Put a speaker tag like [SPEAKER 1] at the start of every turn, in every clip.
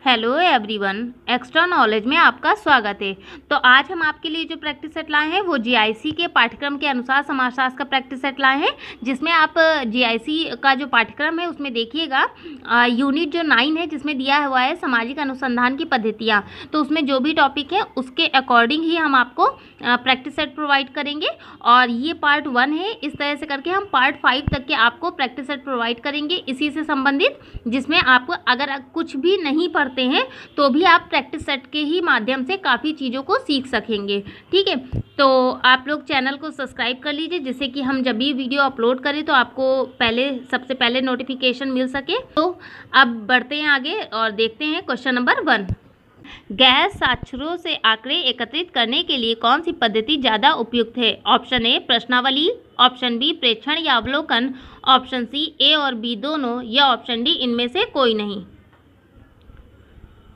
[SPEAKER 1] Hello everyone, extra knowledge में आपका स्वागत है। तो आज हम आपके लिए जो प्रैक्टिस सेट लाए हैं वो जीआईसी के पाठ्यक्रम के अनुसार समाजशास्त्र का प्रैक्टिस सेट लाए हैं, जिसमें आप जीआईसी का जो पाठ्यक्रम है उसमें देखिएगा यूनिट जो 9 है जिसमें दिया हुआ है सामाजिक अनुसंधान की पद्धतियाँ। तो उसमें जो भी टॉपिक है उसके अकॉर्डिंग ही हम आपको प्रैक्टिस सेट प्रोवाइड करेंगे और ये पार्ट 1 है। इस तरह से करके हम पार्ट 5 तक के आपको प्रैक्टिस सेट प्रोवाइड करेंगे इसी से संबंधित, जिसमें आपको अगर कुछ भी नहीं पढ़ते हैं तो भी आप प्रैक्टिस सेट के ही माध्यम से काफ़ी चीज़ों को सीख सकेंगे। ठीक है, तो आप लोग चैनल को सब्सक्राइब कर लीजिए जिससे कि हम जब भी वीडियो अपलोड करें तो आपको सबसे पहले नोटिफिकेशन मिल सके। तो अब बढ़ते हैं आगे और देखते हैं क्वेश्चन नंबर 1। गैर साक्षरों से आंकड़े एकत्रित करने के लिए कौन सी पद्धति ज़्यादा उपयुक्त है? ऑप्शन ए प्रश्नावली, ऑप्शन बी प्रेक्षण या अवलोकन, ऑप्शन सी ए और बी दोनों, या ऑप्शन डी इनमें से कोई नहीं।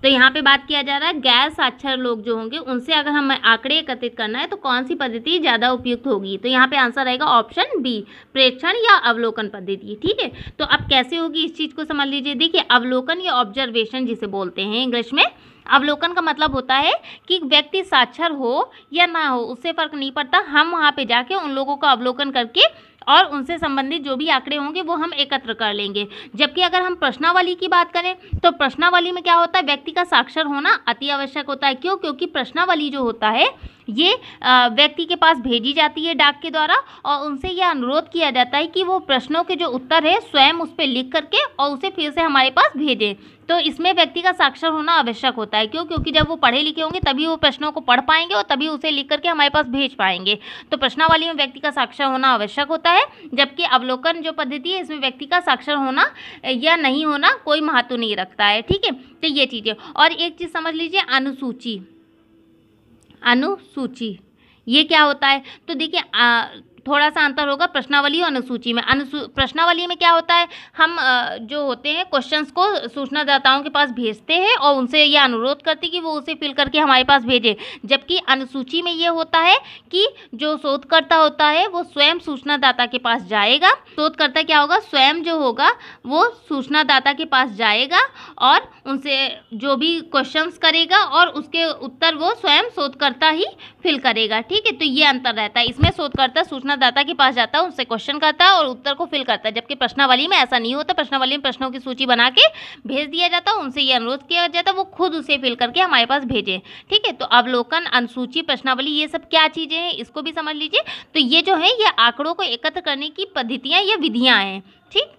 [SPEAKER 1] तो यहाँ पे बात किया जा रहा है गैर साक्षर लोग जो होंगे उनसे अगर हमें आंकड़े एकत्रित करना है तो कौन सी पद्धति ज़्यादा उपयुक्त होगी। तो यहाँ पे आंसर रहेगा ऑप्शन बी प्रेक्षण या अवलोकन पद्धति। ठीक है, तो अब कैसे होगी इस चीज़ को समझ लीजिए। देखिए, अवलोकन या ऑब्जर्वेशन जिसे बोलते हैं इंग्लिश में, अवलोकन का मतलब होता है कि व्यक्ति साक्षर हो या ना हो उससे फ़र्क नहीं पड़ता, हम वहाँ पे जाके उन लोगों का अवलोकन करके और उनसे संबंधित जो भी आंकड़े होंगे वो हम एकत्र कर लेंगे। जबकि अगर हम प्रश्नावली की बात करें तो प्रश्नावली में क्या होता है, व्यक्ति का साक्षर होना अति आवश्यक होता है। क्यों? क्योंकि प्रश्नावली जो होता है ये व्यक्ति के पास भेजी जाती है डाक के द्वारा और उनसे यह अनुरोध किया जाता है कि वो प्रश्नों के जो उत्तर है स्वयं उस पर लिख करके और उसे फिर से हमारे पास भेजें। तो इसमें व्यक्ति का साक्षर होना आवश्यक होता है। क्यों? क्योंकि जब वो पढ़े लिखे होंगे तभी वो प्रश्नों को पढ़ पाएंगे और तभी उसे लिख करके हमारे पास भेज पाएंगे। तो प्रश्नावली में व्यक्ति का साक्षर होना आवश्यक होता है, जबकि अवलोकन जो पद्धति है इसमें व्यक्ति का साक्षर होना या नहीं होना कोई महत्व नहीं रखता है। ठीक है, तो ये चीज़ें। और एक चीज़ समझ लीजिए, अनुसूची। अनुसूची ये क्या होता है? तो देखिए थोड़ा सा अंतर होगा प्रश्नावली और अनुसूची में। प्रश्नावली में क्या होता है, हम जो होते हैं क्वेश्चंस को सूचनादाताओं के पास भेजते हैं और उनसे ये अनुरोध करते हैं कि वो उसे फिल करके हमारे पास भेजें। जबकि अनुसूची में ये होता है कि जो शोधकर्ता होता है वो स्वयं सूचनादाता के पास जाएगा। शोधकर्ता क्या होगा, स्वयं जो होगा वो सूचनादाता के पास जाएगा और उनसे जो भी क्वेश्चंस करेगा और उसके उत्तर वो स्वयं शोधकर्ता ही फिल करेगा। ठीक है, तो ये अंतर रहता है। इसमें शोधकर्ता सूचनादाता के पास जाता है, उनसे क्वेश्चन करता है और उत्तर को फिल करता है, जबकि प्रश्नावली में ऐसा नहीं होता। प्रश्नावली में प्रश्नों की सूची बना के भेज दिया जाता है, उनसे ये अनुरोध किया जाता है वो खुद उसे फिल करके हमारे पास भेजें। ठीक है, तो अवलोकन, अनुसूची, प्रश्नावली ये सब क्या चीज़ें हैं इसको भी समझ लीजिए। तो ये जो है ये आंकड़ों को एकत्र करने की पद्धतियाँ या विधियाँ हैं। ठीक,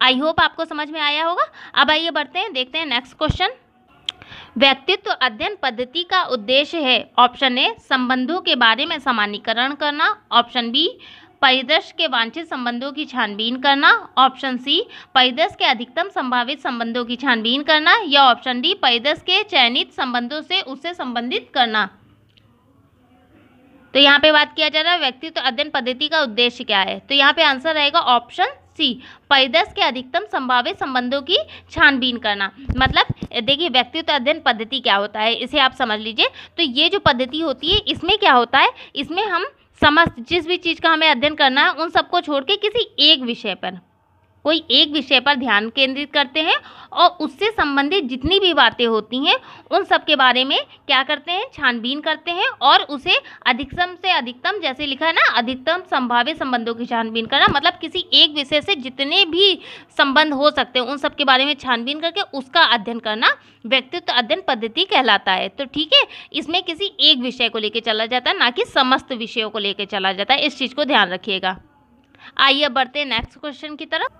[SPEAKER 1] आई होप आपको समझ में आया होगा। अब आइए बढ़ते हैं, देखते हैं नेक्स्ट क्वेश्चन। व्यक्तित्व अध्ययन पद्धति का उद्देश्य है, ऑप्शन ए संबंधों के बारे में सामान्यीकरण करना, ऑप्शन बी परिदृश्य के वांछित संबंधों की छानबीन करना, ऑप्शन सी परिदृश्य के अधिकतम संभावित संबंधों की छानबीन करना, या ऑप्शन डी परिदृश्य के चयनित संबंधों से उससे संबंधित करना। तो यहाँ पे बात किया जा रहा है व्यक्तित्व अध्ययन पद्धति का उद्देश्य क्या है। तो यहाँ पे आंसर रहेगा ऑप्शन सी परिदृश्य के अधिकतम संभावित संबंधों की छानबीन करना। मतलब देखिए व्यक्तित्व अध्ययन पद्धति क्या होता है इसे आप समझ लीजिए। तो ये जो पद्धति होती है इसमें क्या होता है, इसमें हम समस्त जिस भी चीज़ का हमें अध्ययन करना है उन सबको छोड़ के किसी एक विषय पर, कोई एक विषय पर ध्यान केंद्रित करते हैं और उससे संबंधित जितनी भी बातें होती हैं उन सब के बारे में क्या करते हैं, छानबीन करते हैं और उसे अधिकतम से अधिकतम, जैसे लिखा है ना, अधिकतम संभावित संबंधों की छानबीन करना। मतलब किसी एक विषय से जितने भी संबंध हो सकते हैं उन सब के बारे में छानबीन करके उसका अध्ययन करना व्यक्तित्व अध्ययन पद्धति कहलाता है। तो ठीक है, इसमें किसी एक विषय को लेकर चला जाता है, ना कि समस्त विषयों को लेकर चला जाता है। इस चीज़ को ध्यान रखिएगा। आइए बढ़ते हैं नेक्स्ट क्वेश्चन की तरफ।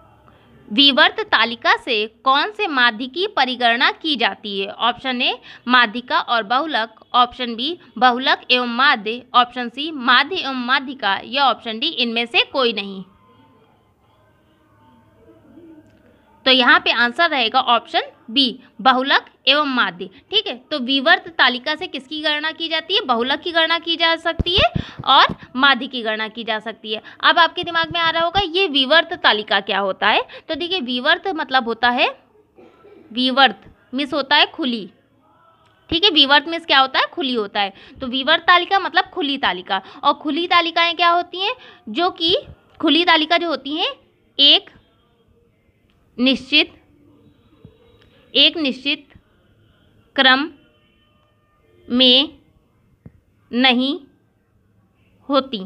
[SPEAKER 1] विवर्त तालिका से कौन से माध्य की परिगणना की जाती है? ऑप्शन ए माध्यिका और बहुलक, ऑप्शन बी बहुलक एवं माध्य, ऑप्शन सी माध्य एवं माध्यिका, या ऑप्शन डी इनमें से कोई नहीं। तो यहाँ पे आंसर रहेगा ऑप्शन बी बहुलक एवं माध्य। ठीक है, तो विवर्त तालिका से किसकी गणना की जाती है? बहुलक की गणना की जा सकती है और माध्य की गणना की जा सकती है। अब आपके दिमाग में आ रहा होगा ये विवर्त तालिका क्या होता है। तो देखिए विवर्त मतलब होता है, विवर्त मीन्स होता है खुली। ठीक है, विवर्त मीन्स क्या होता है, खुली होता है। तो विवर्त तालिका मतलब खुली तालिका। और खुली तालिकाएं क्या होती हैं, जो कि खुली तालिका जो होती हैं एक निश्चित क्रम में नहीं होती।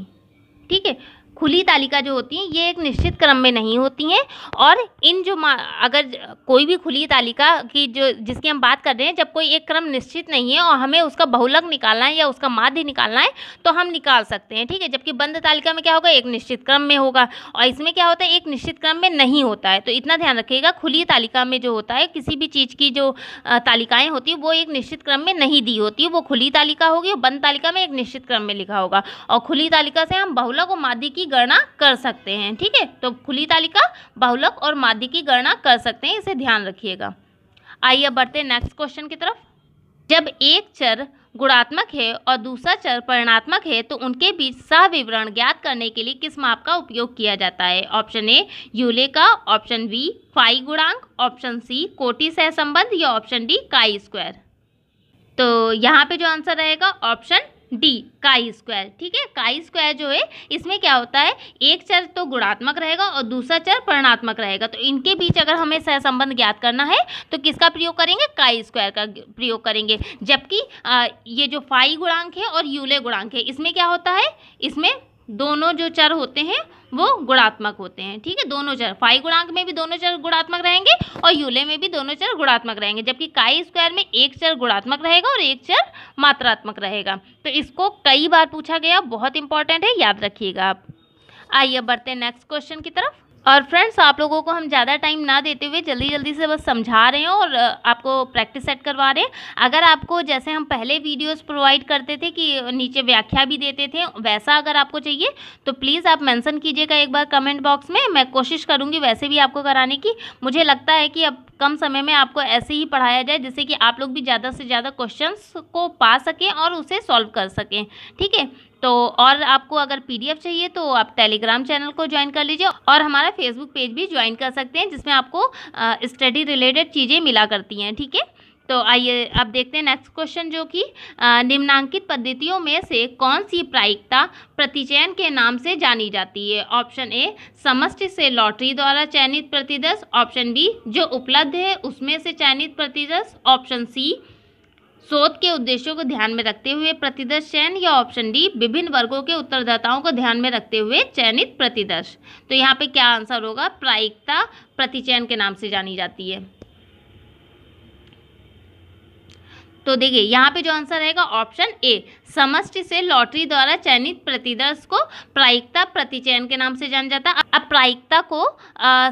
[SPEAKER 1] ठीक है, खुली तालिका जो होती हैं ये एक निश्चित क्रम में नहीं होती हैं, और इन जो अगर कोई भी खुली तालिका की जो जिसकी हम बात कर रहे हैं, जब कोई एक क्रम निश्चित नहीं है और हमें उसका बहुलक निकालना है या उसका माध्य निकालना है तो हम निकाल सकते हैं। ठीक है, जबकि बंद तालिका में क्या होगा, एक निश्चित क्रम में होगा, और इसमें क्या होता है, एक निश्चित क्रम में नहीं होता है। तो इतना ध्यान रखिएगा, खुली तालिका में जो होता है, किसी भी चीज़ की जो तालिकाएँ होती है वो एक निश्चित क्रम में नहीं दी होती है, वो खुली तालिका होगी, और बंद तालिका में एक निश्चित क्रम में लिखा होगा। और खुली तालिका से हम बहुलक और माध्य की गणना कर सकते हैं। ठीक है, तो खुली तालिका, बहुलक और माध्य की गणना कर सकते हैं, इसे ध्यान रखिएगा। आइए बढ़ते हैं नेक्स्ट क्वेश्चन की तरफ। जब एक चर गुणात्मक है और दूसरा चर परिमाणात्मक है तो उनके बीच सहविवरण ज्ञात करने के लिए किस माप का उपयोग किया जाता है? ऑप्शन ए यूले का, ऑप्शन बी फाई गुणांक, ऑप्शन सी कोटि सहसंबंध, या ऑप्शन डी काई स्क्वायर। तो यहाँ पे जो आंसर रहेगा ऑप्शन डी काई स्क्वायर। ठीक है, काई स्क्वायर जो है इसमें क्या होता है, एक चर तो गुणात्मक रहेगा और दूसरा चर परिमाणात्मक रहेगा, तो इनके बीच अगर हमें सहसंबंध ज्ञात करना है तो किसका प्रयोग करेंगे, काई स्क्वायर का प्रयोग करेंगे। जबकि ये जो फाई गुणांक है और यूले गुणांक है, इसमें क्या होता है, इसमें दोनों जो चर होते हैं वो गुणात्मक होते हैं। ठीक है, दोनों चर, फाई गुणांक में भी दोनों चर गुणात्मक रहेंगे और यूले में भी दोनों चर गुणात्मक रहेंगे, जबकि काई स्क्वायर में एक चर गुणात्मक रहेगा और एक चर मात्रात्मक रहेगा। तो इसको कई बार पूछा गया, बहुत इंपॉर्टेंट है, याद रखिएगा आप। आइए बढ़ते हैं नेक्स्ट क्वेश्चन की तरफ। और फ्रेंड्स, आप लोगों को हम ज़्यादा टाइम ना देते हुए जल्दी जल्दी से बस समझा रहे हैं और आपको प्रैक्टिस सेट करवा रहे हैं। अगर आपको जैसे हम पहले वीडियोस प्रोवाइड करते थे कि नीचे व्याख्या भी देते थे, वैसा अगर आपको चाहिए तो प्लीज़ आप मेंशन कीजिएगा एक बार कमेंट बॉक्स में। मैं कोशिश करूँगी वैसे भी आपको कराने की। मुझे लगता है कि अब कम समय में आपको ऐसे ही पढ़ाया जाए जिससे कि आप लोग भी ज़्यादा से ज़्यादा क्वेश्चंस को पा सकें और उसे सॉल्व कर सकें। ठीक है, तो और आपको अगर पीडीएफ चाहिए तो आप टेलीग्राम चैनल को ज्वाइन कर लीजिए और हमारा फेसबुक पेज भी ज्वाइन कर सकते हैं, जिसमें आपको स्टडी रिलेटेड चीज़ें मिला करती हैं। ठीक है, तो आइए अब देखते हैं नेक्स्ट क्वेश्चन, जो कि निम्नांकित पद्धतियों में से कौन सी प्रायिकता प्रतिचयन के नाम से जानी जाती है? ऑप्शन ए समष्टि से लॉटरी द्वारा चयनित प्रतिदर्श, ऑप्शन बी जो उपलब्ध है उसमें से चयनित प्रतिदर्श, ऑप्शन सी शोध के उद्देश्यों को ध्यान में रखते हुए प्रतिदर्श चयन, या ऑप्शन डी विभिन्न वर्गों के उत्तरदाताओं को ध्यान में रखते हुए चयनित प्रतिदर्श। तो यहाँ पे क्या आंसर होगा, प्रायिकता प्रतिचयन के नाम से जानी जाती है। तो देखिए यहाँ पे जो आंसर रहेगा ऑप्शन ए समष्टि से लॉटरी द्वारा चयनित प्रतिदर्श को प्रायिकता प्रतिचयन के नाम से जाना जाता है। अब प्रायिकता को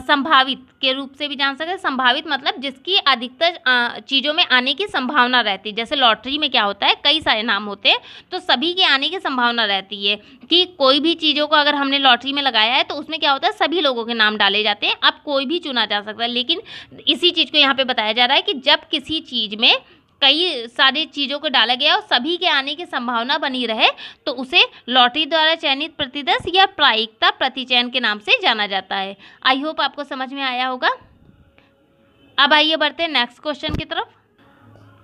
[SPEAKER 1] संभावित के रूप से भी जान सकते हैं। संभावित मतलब जिसकी अधिकतर चीज़ों में आने की संभावना रहती है। जैसे लॉटरी में क्या होता है, कई सारे नाम होते हैं, तो सभी के आने की संभावना रहती है कि कोई भी चीज़ों को अगर हमने लॉटरी में लगाया है तो उसमें क्या होता है, सभी लोगों के नाम डाले जाते हैं, अब कोई भी चुना जा सकता है। लेकिन इसी चीज़ को यहाँ पर बताया जा रहा है कि जब किसी चीज़ में कई सारी चीज़ों को डाला गया और सभी के आने की संभावना बनी रहे तो उसे लॉटरी द्वारा चयनित प्रतिदर्श या प्रायिकता प्रतिचयन के नाम से जाना जाता है। आई होप आपको समझ में आया होगा। अब आइए बढ़ते हैं नेक्स्ट क्वेश्चन की तरफ।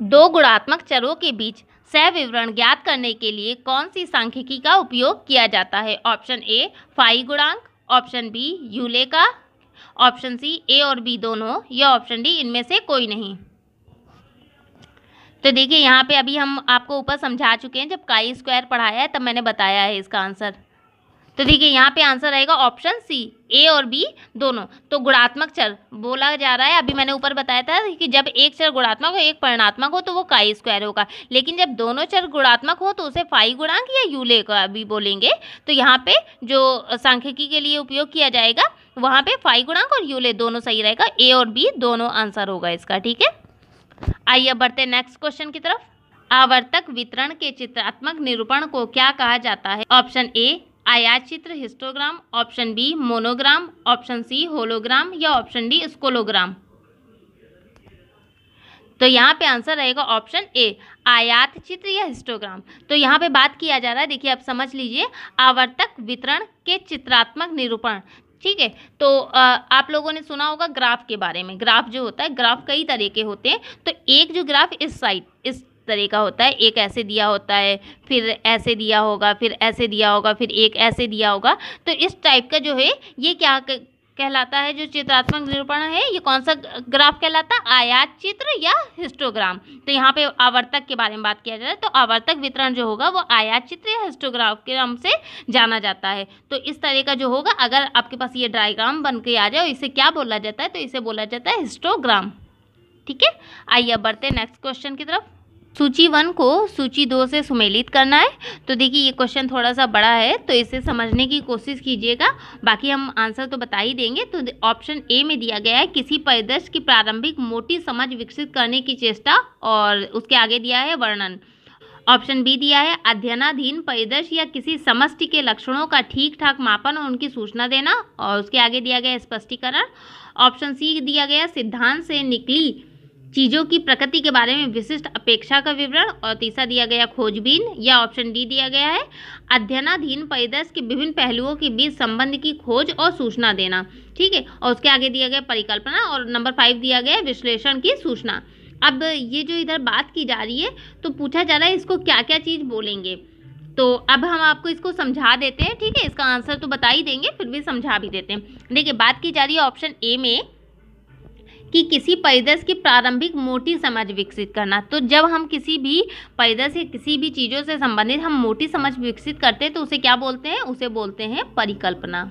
[SPEAKER 1] दो गुणात्मक चरों के बीच सहविवरण ज्ञात करने के लिए कौन सी सांख्यिकी का उपयोग किया जाता है? ऑप्शन ए फाई गुणांक, ऑप्शन बी यूले का, ऑप्शन सी ए और बी दोनों, या ऑप्शन डी इनमें से कोई नहीं। तो देखिए यहाँ पे अभी हम आपको ऊपर समझा चुके हैं, जब काई स्क्वायर पढ़ाया है तब मैंने बताया है इसका आंसर। तो देखिए यहाँ पे आंसर रहेगा ऑप्शन सी ए और बी दोनों। तो गुणात्मक चर बोला जा रहा है, अभी मैंने ऊपर बताया था कि जब एक चर गुणात्मक हो एक परिमाणात्मक हो तो वो काई स्क्वायर होगा, लेकिन जब दोनों चर गुणात्मक हो तो उसे फाई गुणांक या यूले का भी बोलेंगे। तो यहाँ पे जो सांख्यिकी के लिए उपयोग किया जाएगा वहाँ पे फाई गुणांक और यूले दोनों सही रहेगा, ए और बी दोनों आंसर होगा इसका। ठीक है, आइए बढ़ते नेक्स्ट क्वेश्चन की तरफ। आवर्तक वितरण के चित्रात्मक निरूपण को क्या कहा जाता है? ऑप्शन ए आयात चित्र histogram, option B monogram, option C hologram, या ऑप्शन डी स्कोलोग्राम। तो यहाँ पे आंसर रहेगा ऑप्शन ए आयात चित्र या हिस्टोग्राम। तो यहाँ पे बात किया जा रहा है, देखिए आप समझ लीजिए, आवर्तक वितरण के चित्रात्मक निरूपण। ठीक है, तो आप लोगों ने सुना होगा ग्राफ के बारे में। ग्राफ जो होता है, ग्राफ कई तरह के होते हैं। तो एक जो ग्राफ इस साइड इस तरह का होता है, एक ऐसे दिया होता है, फिर ऐसे दिया होगा, फिर ऐसे दिया होगा, फिर एक ऐसे दिया होगा। तो इस टाइप का जो है ये क्या कहलाता है जो चित्रात्मक निरूपण है, ये कौन सा ग्राफ कहलाता है, आयात चित्र या हिस्टोग्राम। तो यहाँ पे आवर्तक के बारे में बात किया जाए तो आवर्तक वितरण जो होगा वो आयात चित्र या हिस्टोग्राफ के नाम से जाना जाता है। तो इस तरह का जो होगा, अगर आपके पास ये डायग्राम बन के आ जाए, इसे क्या बोला जाता है, तो इसे बोला जाता है हिस्टोग्राम। ठीक है, आइए अब बढ़ते हैं नेक्स्ट क्वेश्चन की तरफ। सूची 1 को सूची 2 से सुमेलित करना है। तो देखिए ये क्वेश्चन थोड़ा सा बड़ा है, तो इसे समझने की कोशिश कीजिएगा, बाकी हम आंसर तो बता ही देंगे। तो ऑप्शन ए में दिया गया है किसी परिदृश्य की प्रारंभिक मोटी समझ विकसित करने की चेष्टा, और उसके आगे दिया है वर्णन। ऑप्शन बी दिया है अध्ययनाधीन परिदृश्य या किसी समष्टि के लक्षणों का ठीक ठाक मापन और उनकी सूचना देना, और उसके आगे दिया गया स्पष्टीकरण। ऑप्शन सी दिया गया सिद्धांत से निकली चीज़ों की प्रकृति के बारे में विशिष्ट अपेक्षा का विवरण, और तीसरा दिया गया खोजबीन। या ऑप्शन डी दिया गया है अध्ययनाधीन परिदृश्य के विभिन्न पहलुओं के बीच संबंध की खोज और सूचना देना। ठीक है, और उसके आगे दिया गया परिकल्पना, और नंबर 5 दिया गया विश्लेषण की सूचना। अब ये जो इधर बात की जा रही है, तो पूछा जा रहा है इसको क्या क्या चीज़ बोलेंगे। तो अब हम आपको इसको समझा देते हैं। ठीक है, इसका आंसर तो बता ही देंगे, फिर भी समझा भी देते हैं। देखिए बात की जा रही है ऑप्शन ए में कि किसी परिदृश्य की प्रारंभिक मोटी समझ विकसित करना। तो जब हम किसी भी परिदृश्य किसी भी चीज़ों से संबंधित हम मोटी समझ विकसित करते हैं तो उसे क्या बोलते हैं, उसे बोलते हैं परिकल्पना।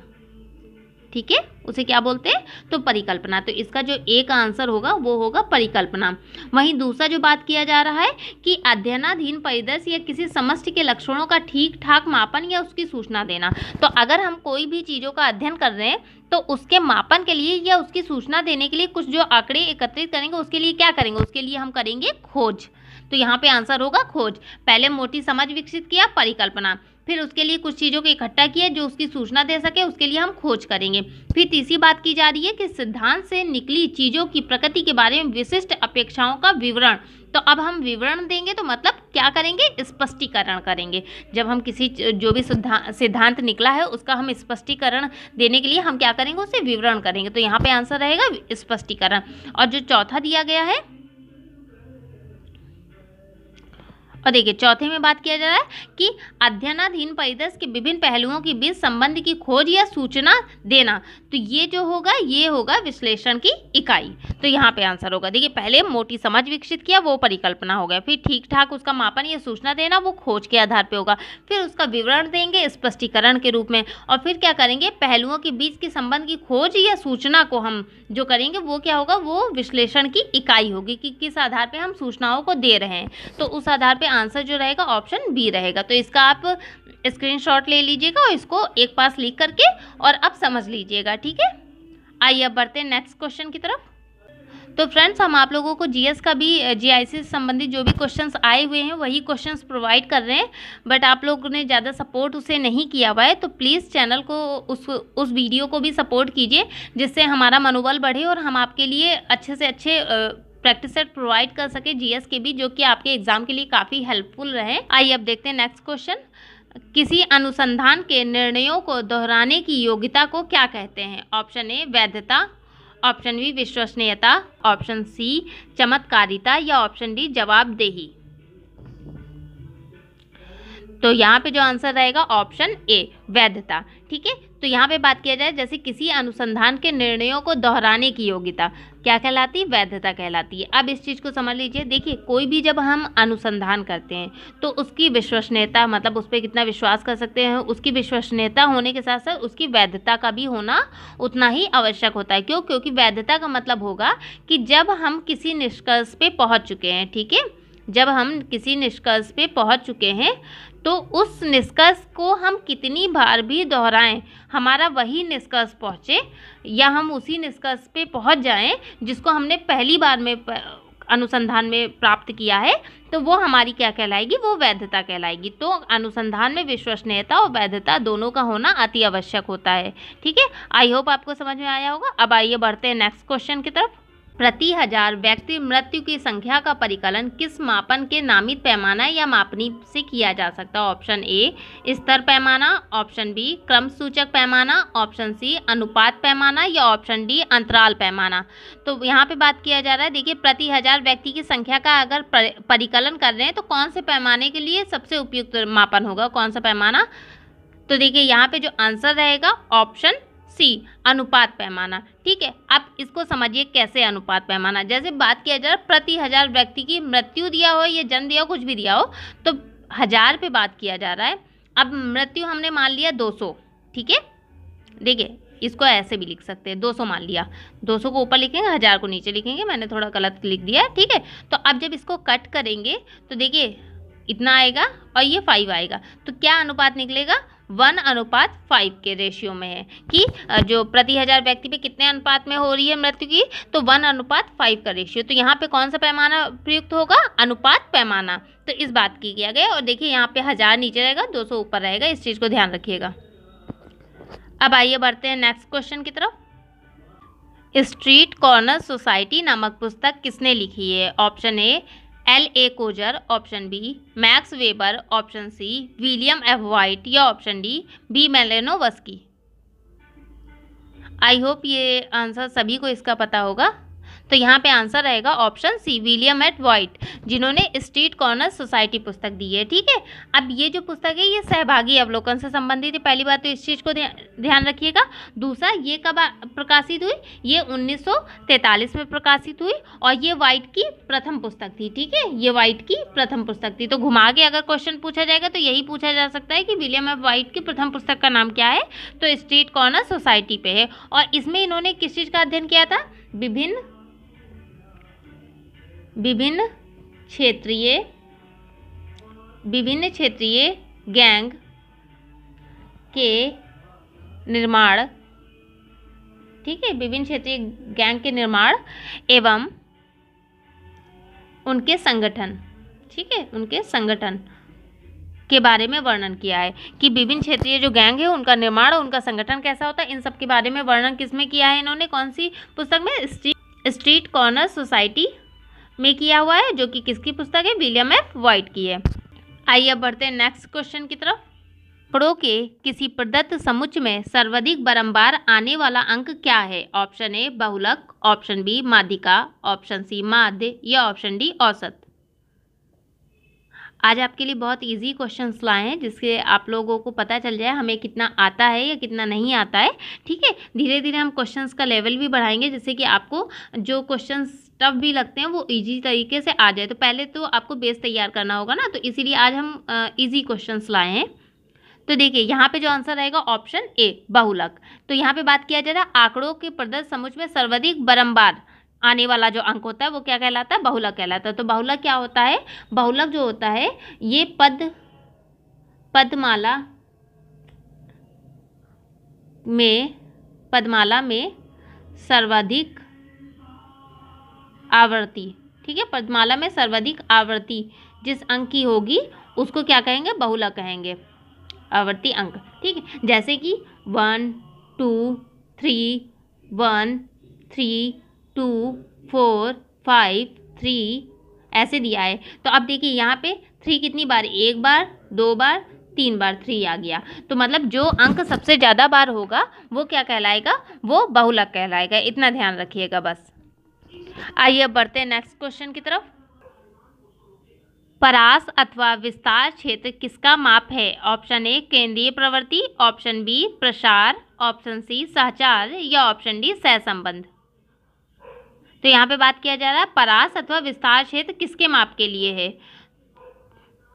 [SPEAKER 1] ठीक है, उसे क्या बोलते हैं, तो परिकल्पना। तो इसका जो एक आंसर होगा वो होगा परिकल्पना। वहीं दूसरा जो बात किया जा रहा है कि अध्ययनाधीन परिदृश्य या किसी समष्टि के लक्षणों का ठीक ठाक मापन या उसकी सूचना देना। तो अगर हम कोई भी चीज़ों का अध्ययन कर रहे हैं तो उसके मापन के लिए या उसकी सूचना देने के लिए कुछ जो आंकड़े एकत्रित करेंगे, उसके लिए क्या करेंगे, उसके लिए हम करेंगे खोज। तो यहाँ पे आंसर होगा खोज। पहले मोटी समझ विकसित किया, परिकल्पना, फिर उसके लिए कुछ चीज़ों को इकट्ठा किया जो उसकी सूचना दे सके, उसके लिए हम खोज करेंगे। फिर तीसरी बात की जा रही है कि सिद्धांत से निकली चीज़ों की प्रकृति के बारे में विशिष्ट अपेक्षाओं का विवरण। तो अब हम विवरण देंगे तो मतलब क्या करेंगे, स्पष्टीकरण करेंगे। जब हम किसी जो भी सिद्धांत निकला है उसका हम स्पष्टीकरण देने के लिए हम क्या करेंगे, उसे विवरण करेंगे। तो यहाँ पे आंसर रहेगा स्पष्टीकरण। और जो चौथा दिया गया है, और देखिए चौथे में बात किया जा रहा है कि अध्ययनाधीन परिदृश्य के विभिन्न पहलुओं के बीच संबंध की खोज या सूचना देना। तो ये जो होगा ये होगा विश्लेषण की इकाई। तो यहाँ पे आंसर होगा, देखिए पहले मोटी समझ विकसित किया वो परिकल्पना हो गया, फिर ठीक ठाक उसका मापन या सूचना देना वो खोज के आधार पे होगा, फिर उसका विवरण देंगे स्पष्टीकरण के रूप में, और फिर क्या करेंगे, पहलुओं के बीच के संबंध की खोज या सूचना को हम जो करेंगे वो क्या होगा, वो विश्लेषण की इकाई होगी कि किस आधार पे हम सूचनाओं को दे रहे हैं। तो उस आधार पे आंसर जो रहेगा ऑप्शन बी रहेगा। तो इसका आप स्क्रीनशॉट ले लीजिएगा और इसको एक पास लिख करके और अब समझ लीजिएगा। ठीक है, आइए अब बढ़ते हैं नेक्स्ट क्वेश्चन की तरफ। तो फ्रेंड्स हम आप लोगों को जीएस का भी जीआईसी से संबंधित जो भी क्वेश्चंस आए हुए हैं वही क्वेश्चंस प्रोवाइड कर रहे हैं, बट आप लोगों ने ज़्यादा सपोर्ट उसे नहीं किया हुआ है। तो प्लीज़ चैनल को उस वीडियो को भी सपोर्ट कीजिए, जिससे हमारा मनोबल बढ़े और हम आपके लिए अच्छे से अच्छे प्रैक्टिस सेट प्रोवाइड कर सके जीएस के भी, जो कि आपके एग्जाम के लिए काफ़ी हेल्पफुल रहे। आइए अब देखते हैं नेक्स्ट क्वेश्चन। किसी अनुसंधान के निर्णयों को दोहराने की योग्यता को क्या कहते हैं? ऑप्शन ए वैधता, ऑप्शन बी विश्वसनीयता, ऑप्शन सी चमत्कारिता, या ऑप्शन डी जवाबदेही। तो यहाँ पे जो आंसर रहेगा ऑप्शन ए वैधता। ठीक है, तो यहाँ पे बात किया जाए जैसे किसी अनुसंधान के निर्णयों को दोहराने की योग्यता क्या कहलाती है, वैधता कहलाती है। अब इस चीज़ को समझ लीजिए, देखिए कोई भी जब हम अनुसंधान करते हैं तो उसकी विश्वसनीयता, मतलब उस पर कितना विश्वास कर सकते हैं, उसकी विश्वसनीयता होने के साथ साथ उसकी वैधता का भी होना उतना ही आवश्यक होता है। क्यों? क्योंकि वैधता का मतलब होगा कि जब हम किसी निष्कर्ष पे पहुँच चुके हैं, ठीक है, जब हम किसी निष्कर्ष पे पहुँच चुके हैं तो उस निष्कर्ष को हम कितनी बार भी दोहराएं, हमारा वही निष्कर्ष पहुँचे या हम उसी निष्कर्ष पे पहुँच जाएं जिसको हमने पहली बार में अनुसंधान में प्राप्त किया है, तो वो हमारी क्या कहलाएगी, वो वैधता कहलाएगी। तो अनुसंधान में विश्वसनीयता और वैधता दोनों का होना अति आवश्यक होता है। ठीक है, आई होप आपको समझ में आया होगा। अब आइए बढ़ते हैं नेक्स्ट क्वेश्चन की तरफ। प्रति हजार व्यक्ति मृत्यु की संख्या का परिकलन किस मापन के नामित पैमाना या मापनी से किया जा सकता है? ऑप्शन ए स्तर पैमाना, ऑप्शन बी क्रम सूचक पैमाना, ऑप्शन सी अनुपात पैमाना, या ऑप्शन डी अंतराल पैमाना। तो यहाँ पे बात किया जा रहा है, देखिए प्रति हजार व्यक्ति की संख्या का अगर परिकलन कर रहे हैं तो कौन से पैमाने के लिए सबसे उपयुक्त मापन होगा, कौन सा पैमाना? तो देखिए यहाँ पे जो आंसर रहेगा ऑप्शन सी अनुपात पैमाना। ठीक है, आप इसको समझिए कैसे अनुपात पैमाना। जैसे बात किया जा रहा है प्रति 1000 व्यक्ति की मृत्यु दिया हो या जन्म दिया हो, कुछ भी दिया हो, तो 1000 पे बात किया जा रहा है। अब मृत्यु हमने मान लिया 200। ठीक है, देखिए इसको ऐसे भी लिख सकते हैं, 200 मान लिया, 200 को ऊपर लिखेंगे, 1000 को नीचे लिखेंगे, मैंने थोड़ा गलत लिख दिया है। ठीक है, तो अब जब इसको कट करेंगे तो देखिए इतना आएगा और ये 5 आएगा, तो क्या अनुपात निकलेगा? 1:5 के रेशियो में है कि जो प्रति 1000 व्यक्ति पे कितने अनुपात में हो रही है मृत्यु की, तो 1:5 का रेशियो। तो यहाँ पे कौन सा पैमाना प्रयुक्त होगा? अनुपात पैमाना। तो इस बात की किया गया। और देखिए यहाँ पे 1000 नीचे रहेगा, 200 ऊपर रहेगा, इस चीज़ को ध्यान रखिएगा। अब आइए बढ़ते हैं नेक्स्ट क्वेश्चन की तरफ। स्ट्रीट कॉर्नर सोसाइटी नामक पुस्तक किसने लिखी है? Option a L.A. Coser, option b Max Weber, option C William F White या option d B Malinowski. I hope ये आंसर सभी को इसका पता होगा। तो यहाँ पे आंसर रहेगा ऑप्शन सी विलियम एफ वाइट, जिन्होंने स्ट्रीट कॉर्नर सोसाइटी पुस्तक दी है। ठीक है, अब ये जो पुस्तक है ये सहभागी अवलोकन से संबंधित है। पहली बात तो इस चीज़ को ध्यान रखिएगा। दूसरा, ये कब प्रकाशित हुई? ये 1943 में प्रकाशित हुई और ये वाइट की प्रथम पुस्तक थी। ठीक है, ये वाइट की प्रथम पुस्तक थी। तो घुमा के अगर क्वेश्चन पूछा जाएगा तो यही पूछा जा सकता है कि विलियम एफ वाइट की प्रथम पुस्तक का नाम क्या है? तो स्ट्रीट कॉर्नर सोसाइटी पे है। और इसमें इन्होंने किस चीज़ का अध्ययन किया था? विभिन्न क्षेत्रीय गैंग के निर्माण। ठीक है, विभिन्न क्षेत्रीय गैंग के निर्माण एवं उनके संगठन। ठीक है, उनके संगठन के बारे में वर्णन किया है कि विभिन्न क्षेत्रीय जो गैंग है उनका निर्माण और उनका संगठन कैसा होता है, इन सब के बारे में वर्णन किसमें किया है इन्होंने? कौन सी पुस्तक में? स्ट्रीट कॉर्नर सोसाइटी में किया हुआ है, जो कि किसकी पुस्तक है? विलियम एफ वाइट की है। आइए अब बढ़ते हैं नेक्स्ट क्वेश्चन की तरफ। आंकड़ों के किसी प्रदत्त समुच्चय में सर्वाधिक बारंबार आने वाला अंक क्या है? ऑप्शन ए बहुलक, ऑप्शन बी माध्यिका, ऑप्शन सी माध्य या ऑप्शन डी औसत। आज आपके लिए बहुत इजी क्वेश्चंस लाए हैं जिससे आप लोगों को पता चल जाए हमें कितना आता है या कितना नहीं आता है। ठीक है, धीरे धीरे हम क्वेश्चंस का लेवल भी बढ़ाएंगे जिससे कि आपको जो क्वेश्चंस टफ भी लगते हैं वो इजी तरीके से आ जाए। तो पहले तो आपको बेस तैयार करना होगा ना, तो इसीलिए आज हम इजी क्वेश्चंस लाए हैं। तो देखिए यहाँ पे जो आंसर रहेगा ऑप्शन ए बहुलक। तो यहाँ पे बात किया जा रहा है आंकड़ों के प्रदत्त समुच्चय में सर्वाधिक बारंबार आने वाला जो अंक होता है वो क्या कहलाता है? बहुलक कहलाता है। तो बहुलक क्या होता है? बहुलक जो होता है ये पदमाला में सर्वाधिक आवृत्ति। ठीक है, पदमाला में सर्वाधिक आवृत्ति जिस अंक की होगी उसको क्या कहेंगे? बहुलक कहेंगे, आवृत्ति अंक। ठीक है, जैसे कि 1 2 3 1 3 2 4 5 3 ऐसे दिया है। तो अब देखिए यहाँ पे 3 कितनी बार? 1 बार, 2 बार, 3 बार 3 आ गया। तो मतलब जो अंक सबसे ज़्यादा बार होगा वो क्या कहलाएगा? वो बहुलक कहलाएगा। इतना ध्यान रखिएगा बस। आइए अब बढ़ते हैं नेक्स्ट क्वेश्चन की तरफ। परास अथवा विस्तार क्षेत्र किसका माप है? ऑप्शन ए केंद्रीय प्रवृत्ति, ऑप्शन बी प्रसार, ऑप्शन सी सहचार या ऑप्शन डी सहसंबंध। तो यहाँ पे बात किया जा रहा है परास अथवा विस्तार क्षेत्र किसके माप के लिए है?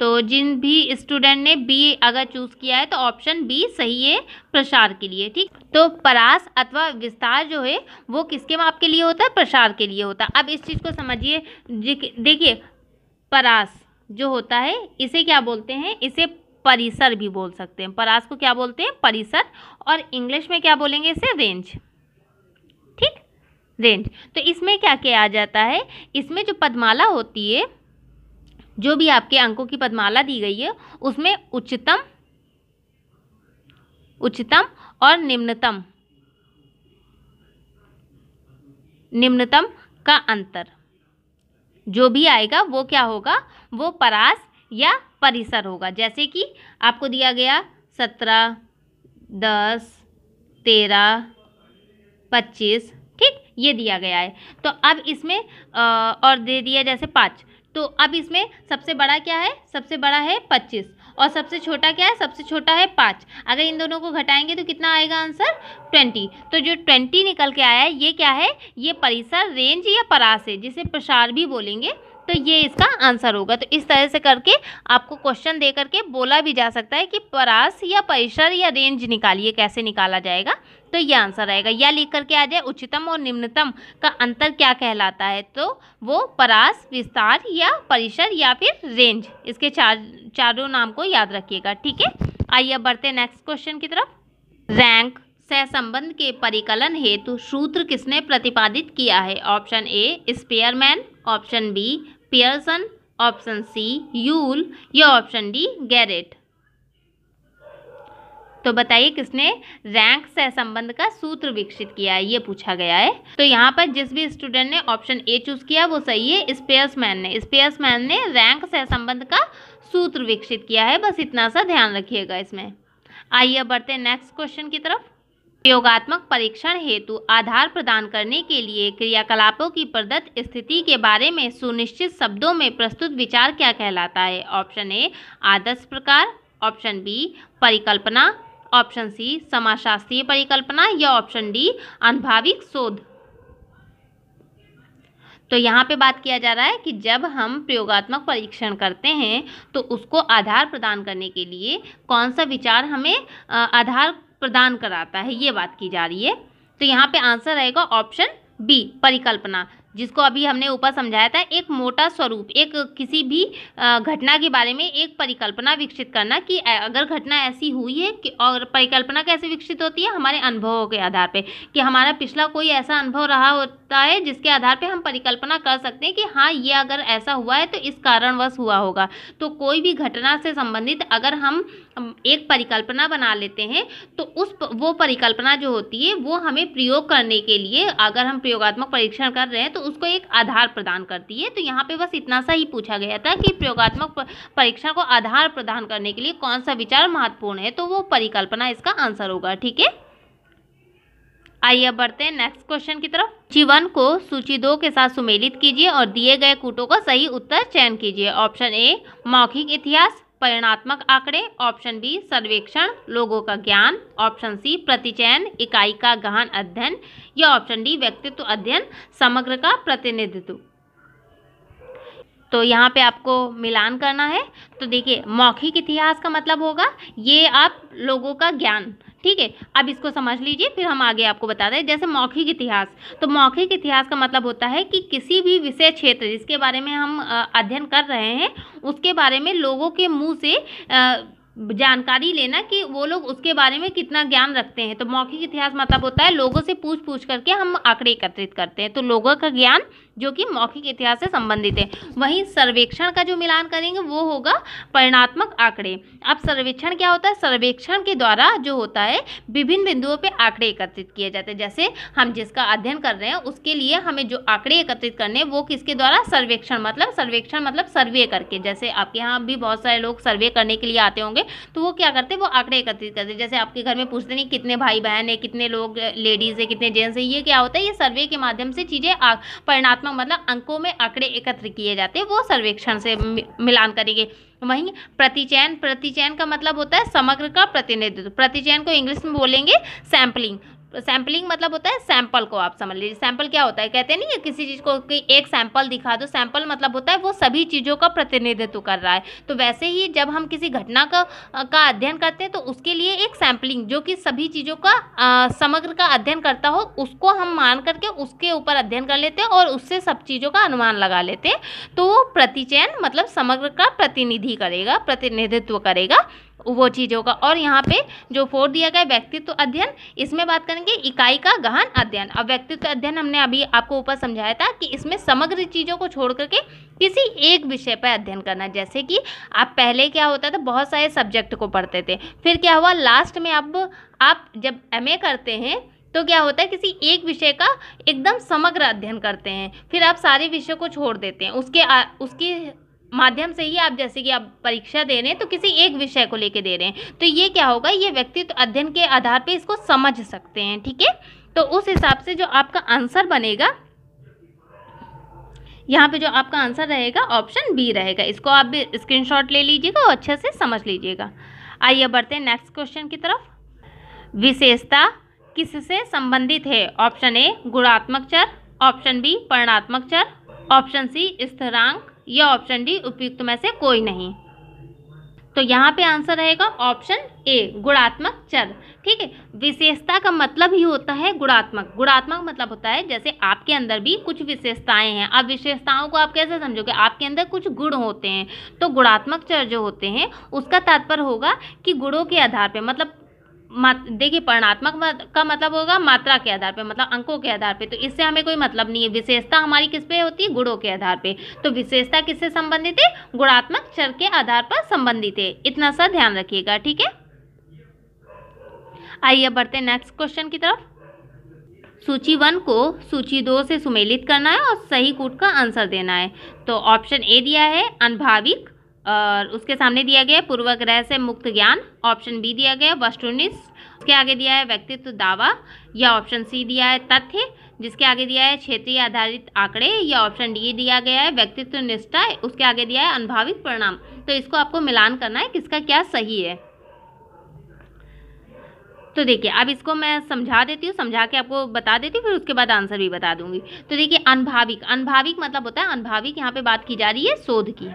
[SPEAKER 1] तो जिन भी स्टूडेंट ने बी अगर चूज किया है तो ऑप्शन बी सही है, प्रसार के लिए। ठीक, तो परास अथवा विस्तार जो है वो किसके माप के लिए होता है? प्रसार के लिए होता है। अब इस चीज़ को समझिए। देखिए परास जो होता है इसे क्या बोलते हैं? इसे परिसर भी बोल सकते हैं। परास को क्या बोलते हैं? परिसर। और इंग्लिश में क्या बोलेंगे इसे? रेंज। ठीक, रेंज। तो इसमें क्या किया जाता है? इसमें जो पदमाला होती है, जो भी आपके अंकों की पदमाला दी गई है उसमें उच्चतम और निम्नतम का अंतर जो भी आएगा वो क्या होगा? वो परास या परिसर होगा। जैसे कि आपको दिया गया 17 10 13 25। ठीक, ये दिया गया है। तो अब इसमें और दे दिया जैसे 5, तो अब इसमें सबसे बड़ा क्या है, सबसे बड़ा है 25 और सबसे छोटा क्या है, सबसे छोटा है 5। अगर इन दोनों को घटाएंगे तो कितना आएगा आंसर 20। तो जो 20 निकल के आया है ये क्या है, ये परिसर, रेंज या परास है, जिसे प्रसार भी बोलेंगे। तो ये इसका आंसर होगा। तो इस तरह से करके आपको क्वेश्चन दे करके बोला भी जा सकता है कि परास या परिसर या रेंज निकालिए, कैसे निकाला जाएगा। तो ये आंसर आएगा। या लिख करके आ जाए उच्चतम और निम्नतम का अंतर क्या कहलाता है, तो वो परास, विस्तार या परिसर या फिर रेंज। इसके चारों नाम को याद रखिएगा, ठीक है। आइए अब बढ़ते हैं नेक्स्ट क्वेश्चन की तरफ। रैंक सहसंबंध के परिकलन हेतु सूत्र किसने प्रतिपादित किया है? Option A Spearman, option B Pearson, option C Yule या ऑप्शन डी गैरेट। तो बताइए किसने रैंक सहसंबंध का सूत्र विकसित किया है, ये पूछा गया है। तो यहाँ पर जिस भी स्टूडेंट ने ऑप्शन ए चूज किया वो सही है, स्पेयरमैन ने रैंक सहसंबंध का सूत्र विकसित किया है। बस इतना सा ध्यान रखिएगा इसमें। आइए बढ़ते हैं नेक्स्ट क्वेश्चन की तरफ। प्रयोगात्मक परीक्षण हेतु आधार प्रदान करने के लिए क्रियाकलापों की प्रदत्त स्थिति के बारे में सुनिश्चित शब्दों में प्रस्तुत विचार क्या कहलाता है? ऑप्शन ए आदर्श प्रकार, ऑप्शन बी परिकल्पना, ऑप्शन सी समाजशास्त्रीय परिकल्पना या ऑप्शन डी अनुभविक शोध। तो यहाँ पे बात किया जा रहा है कि जब हम प्रयोगात्मक परीक्षण करते हैं तो उसको आधार प्रदान करने के लिए कौन सा विचार हमें आधार प्रदान कराता है, ये बात की जा रही है। तो यहाँ पे आंसर रहेगा ऑप्शन बी परिकल्पना, जिसको अभी हमने ऊपर समझाया था। एक मोटा स्वरूप, एक किसी भी घटना के बारे में एक परिकल्पना विकसित करना कि अगर घटना ऐसी हुई है कि, और परिकल्पना कैसे विकसित होती है, हमारे अनुभवों के आधार पे, कि हमारा पिछला कोई ऐसा अनुभव रहा होता है जिसके आधार पे हम परिकल्पना कर सकते हैं कि हाँ ये अगर ऐसा हुआ है तो इस कारणवश हुआ होगा। तो कोई भी घटना से संबंधित अगर हम एक परिकल्पना बना लेते हैं तो वो परिकल्पना जो होती है वो हमें प्रयोग करने के लिए, अगर हम प्रयोगात्मक परीक्षण कर रहे हैं तो उसको एक आधार प्रदान करती है। तो यहाँ पे बस इतना सा ही पूछा गया था कि प्रयोगात्मक परीक्षण को आधार प्रदान करने के लिए कौन सा विचार महत्वपूर्ण है, तो वो परिकल्पना इसका आंसर होगा, ठीक है। आइए बढ़ते हैं नेक्स्ट क्वेश्चन की तरफ। जीवन को सूची 2 के साथ सुमेलित कीजिए और दिए गए कूटों का सही उत्तर चयन कीजिए। ऑप्शन ए मौखिक इतिहास, परिणात्मक आंकड़े, ऑप्शन बी सर्वेक्षण, लोगों का ज्ञान, ऑप्शन सी प्रतिचयन, इकाई का गहन अध्ययन या ऑप्शन डी व्यक्तित्व अध्ययन, समग्र का प्रतिनिधित्व। तो यहाँ पे आपको मिलान करना है। तो देखिए मौखिक इतिहास का मतलब होगा ये आप लोगों का ज्ञान, ठीक है। अब इसको समझ लीजिए फिर हम आगे आपको बता दें। जैसे मौखिक इतिहास, तो मौखिक इतिहास का मतलब होता है कि किसी भी विषय क्षेत्र जिसके बारे में हम अध्ययन कर रहे हैं उसके बारे में लोगों के मुंह से जानकारी लेना कि वो लोग उसके बारे में कितना ज्ञान रखते हैं। तो मौखिक इतिहास मतलब होता है लोगों से पूछ करके हम आंकड़े एकत्रित करते हैं, तो लोगों का ज्ञान जो कि मौखिक इतिहास से संबंधित है। वहीं सर्वेक्षण का जो मिलान करेंगे वो होगा परिणात्मक आंकड़े। अब सर्वेक्षण क्या होता है? सर्वेक्षण के द्वारा जो होता है विभिन्न बिंदुओं पे आंकड़े एकत्रित किए जाते हैं। जैसे हम जिसका अध्ययन कर रहे हैं उसके लिए हमें जो आंकड़े एकत्रित करने हैं वो किसके द्वारा? सर्वेक्षण मतलब सर्वे करके। जैसे आपके यहाँ भी बहुत सारे लोग सर्वे करने के लिए आते होंगे, तो वो क्या करते हैं, वो आंकड़े एकत्रित करते हैं। जैसे आपके घर में पूछते नहीं कितने भाई बहन है, कितने लोग लेडीज है, कितने जेंट्स है, ये क्या होता है? ये सर्वे के माध्यम से चीज़ें परिणात्मक मतलब अंकों में आंकड़े एकत्र किए जाते हैं, वो सर्वेक्षण से मिलान करेंगे। वहीं प्रतिचयन का मतलब होता है समग्र का प्रतिनिधित्व। प्रतिचयन को इंग्लिश में बोलेंगे सैम्पलिंग। सैम्पलिंग मतलब होता है सैंपल को आप समझ लीजिए। सैंपल क्या होता है? कहते नहीं है किसी चीज़ को कि एक सैंपल दिखा दो। सैंपल मतलब होता है वो सभी चीज़ों का प्रतिनिधित्व कर रहा है। तो वैसे ही जब हम किसी घटना का अध्ययन करते हैं तो उसके लिए एक सैम्पलिंग जो कि सभी चीज़ों का समग्र का अध्ययन करता हो उसको हम मान करके उसके ऊपर अध्ययन कर लेते हैं और उससे सब चीज़ों का अनुमान लगा लेते हैं। तो वो प्रतिचयन मतलब समग्र का प्रतिनिधित्व करेगा वो चीज़ों का। और यहाँ पे जो 4 दिया गया व्यक्तित्व अध्ययन, इसमें बात करेंगे इकाई का गहन अध्ययन। अब व्यक्तित्व अध्ययन हमने अभी आपको ऊपर समझाया था कि इसमें समग्र चीज़ों को छोड़ करके किसी एक विषय पर अध्ययन करना। जैसे कि आप पहले क्या होता था, बहुत सारे सब्जेक्ट को पढ़ते थे, फिर क्या हुआ लास्ट में अब आप जब MA करते हैं तो क्या होता है किसी एक विषय का एकदम समग्र अध्ययन करते हैं, फिर आप सारे विषयों को छोड़ देते हैं। उसके माध्यम से ही आप जैसे कि आप परीक्षा दे रहे हैं तो किसी एक विषय को लेके दे रहे हैं, तो ये क्या होगा, ये व्यक्तित्व अध्ययन के आधार पे इसको समझ सकते हैं, ठीक है। तो उस हिसाब से जो आपका आंसर बनेगा यहाँ पे जो आपका आंसर रहेगा ऑप्शन बी रहेगा। इसको आप भी स्क्रीनशॉट ले लीजिएगा और अच्छे से समझ लीजिएगा। आइए बढ़ते हैं नेक्स्ट क्वेश्चन की तरफ। विशेषता किससे संबंधित है? ऑप्शन ए गुणात्मक चर, ऑप्शन बी परिमाणात्मक चर, ऑप्शन सी स्थिरांक या ऑप्शन डी उपयुक्त में से कोई नहीं। तो यहाँ पे आंसर रहेगा ऑप्शन ए गुणात्मक चर। ठीक है, विशेषता का मतलब ही होता है गुणात्मक। गुणात्मक मतलब होता है जैसे आपके अंदर भी कुछ विशेषताएं हैं। अब विशेषताओं को आप कैसे समझोगे? आपके अंदर कुछ गुण होते हैं, तो गुणात्मक चर जो होते हैं उसका तात्पर्य होगा कि गुणों के आधार पे, मतलब देखिए परिमाणात्मक का मतलब होगा मात्रा के आधार पे, मतलब अंकों के आधार पे। तो इससे हमें कोई मतलब नहीं है। विशेषता हमारी किस पे होती है? गुणों के आधार पे। तो विशेषता किससे संबंधित है? गुणात्मक चर के आधार पर संबंधित है। इतना सा ध्यान रखिएगा। ठीक है, आइए बढ़ते हैं नेक्स्ट क्वेश्चन की तरफ। सूची 1 को सूची 2 से सुमेलित करना है और सही कूट का आंसर देना है। तो ऑप्शन ए दिया है अनभाविक, और उसके सामने दिया गया है पूर्वाग्रह से मुक्त ज्ञान। ऑप्शन बी दिया गया है वस्तुनिष्ठ, उसके आगे दिया है व्यक्तित्व दावा, या ऑप्शन सी दिया है तथ्य, जिसके आगे दिया है क्षेत्रीय आधारित आंकड़े, या ऑप्शन डी दिया गया है व्यक्तित्व निष्ठा, उसके आगे दिया है अनभाविक परिणाम। तो इसको आपको मिलान करना है किसका क्या सही है। तो देखिए अब इसको मैं समझा देती हूँ, समझा के आपको बता देती हूँ, फिर उसके बाद आंसर भी बता दूंगी। तो देखिए अनभाविक, अनभाविक मतलब होता है, अनभाविक यहाँ पे बात की जा रही है शोध की।